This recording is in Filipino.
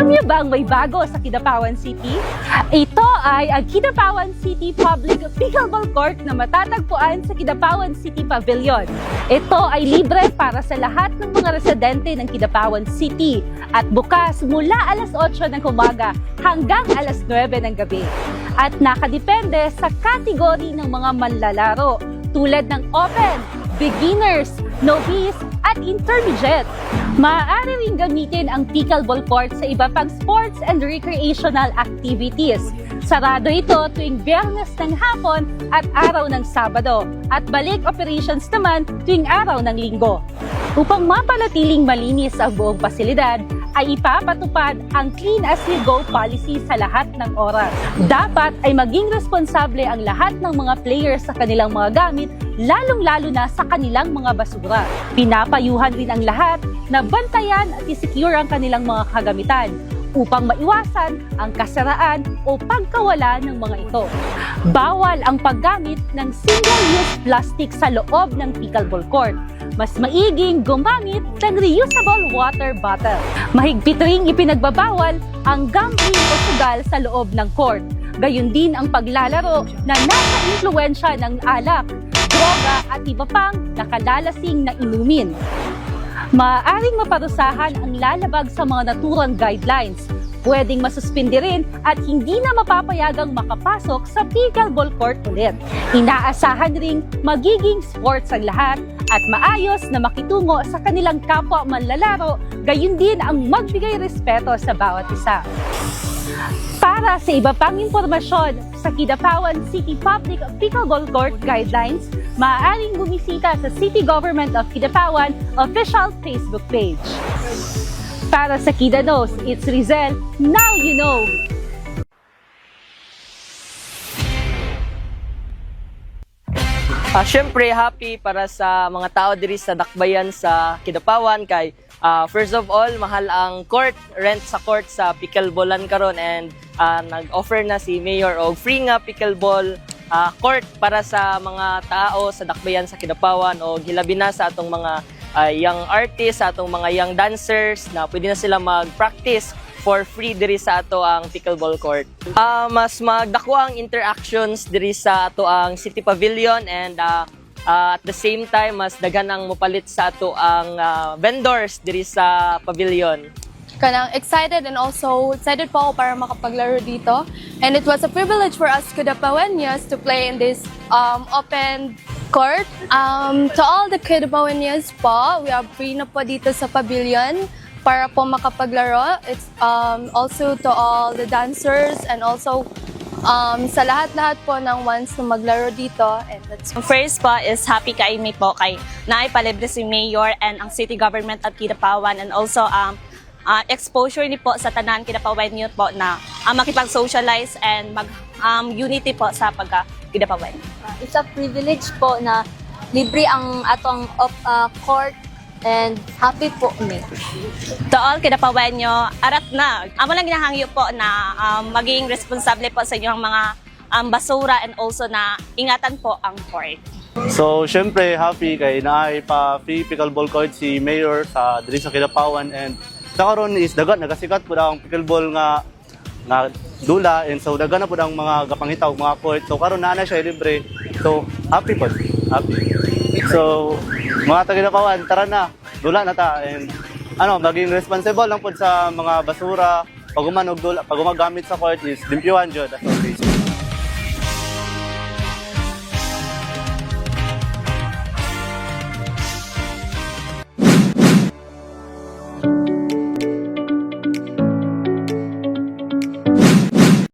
Alam niyo ba ang may bago sa Kidapawan City? Ito ay ang Kidapawan City Public Pickleball Court na matatagpuan sa Kidapawan City Pavilion. Ito ay libre para sa lahat ng mga residente ng Kidapawan City at bukas mula alas 8 ng umaga hanggang alas 9 ng gabi. At nakadepende sa kategory ng mga manlalaro tulad ng Open, Beginners, Novice at Intermediate. Maaari ring gamitin ang pickleball court sa iba pang sports and recreational activities. Sarado ito tuwing Biyernes ng hapon at araw ng Sabado at balik operations naman tuwing araw ng Linggo. Upang mapanatiling malinis ang buong pasilidad, ay ipapatupad ang Clean As You Go policy sa lahat ng oras. Dapat ay maging responsable ang lahat ng mga players sa kanilang mga gamit, lalong-lalo na sa kanilang mga basura. Pinapayuhan rin ang lahat na bantayan at isecure ang kanilang mga kagamitan upang maiwasan ang kasaraan o pagkawala ng mga ito. Bawal ang paggamit ng single-use plastic sa loob ng pickleball court. Mas maiging gumamit ng reusable water bottle. Mahigpit ring ipinagbabawal ang gambling o sugal sa loob ng court. Gayun din ang paglalaro na nasa impluwensya ng alak, droga at iba pang nakalalasing na inumin. Maaaring maparusahan ang lalabag sa mga naturang guidelines. Pwedeng masuspindi rin at hindi na mapapayagang makapasok sa pickleball court ulit. Inaasahan ring magiging sports ang lahat at maayos na makitungo sa kanilang kapwa manlalaro, gayon din ang magbigay respeto sa bawat isa. Para sa iba pang impormasyon sa Kidapawan City Public Pickleball Court Guidelines, maaaring bumisita sa City Government of Kidapawan official Facebook page. Para sa Kida Knows, it's Rizel, now you know! Siyempre, happy para sa mga tao diri sa Dakbayan sa Kidapawan kay first of all, mahal ang court, rent sa court sa pickleballan karon and nag-offer na si Mayor og free nga pickleball court para sa mga tao sa Dakbayan sa Kidapawan o hilabi na sa atong mga young artists, sa atong mga young dancers na pwede na sila mag-practice for free diri sa ato ang pickleball court. Mas magdako ang interactions diri sa ato ang City Pavilion and at the same time mas daghan ang mopalit sa ato ang vendors diri sa pavilion. Kanang excited and also excited po ako para makapaglaro dito. And it was a privilege for us Kidapawenyos to play in this open court. To all the Kidapawenyos po, we are free na po dito sa pavilion para po makapaglaro. It's also to all the dancers and also sa lahat-lahat po ng ones na maglaro dito. And that's First po is happy kay May po kay naipalibre si Mayor and ang City Government at Kidapawan and also exposure ni po sa tanan Kidapawan youth po na makipag-socialize and mag-unity po sa pagka-Kidapawan. It's a privilege po na libre ang atong court and happy po me. To all Kidapawenyo, arat na. Amo lang ginahangyo po na maging responsable po sa inyong mga basura and also na ingatan po ang court. So, syempre, happy kay naay pa free pickleball court si Mayor sa diri sa Kidapawan and sa karon is dagat nagasikat po ang pickleball nga dula and so dagan na po ang mga gapangitaw mga court. So karon na siya libre. So happy po. Happy. So mga taga-Kidapawan, tara na. Dula na ta and maging responsible lang po sa mga basura pag gumagamit sa court is limpyuhan jud.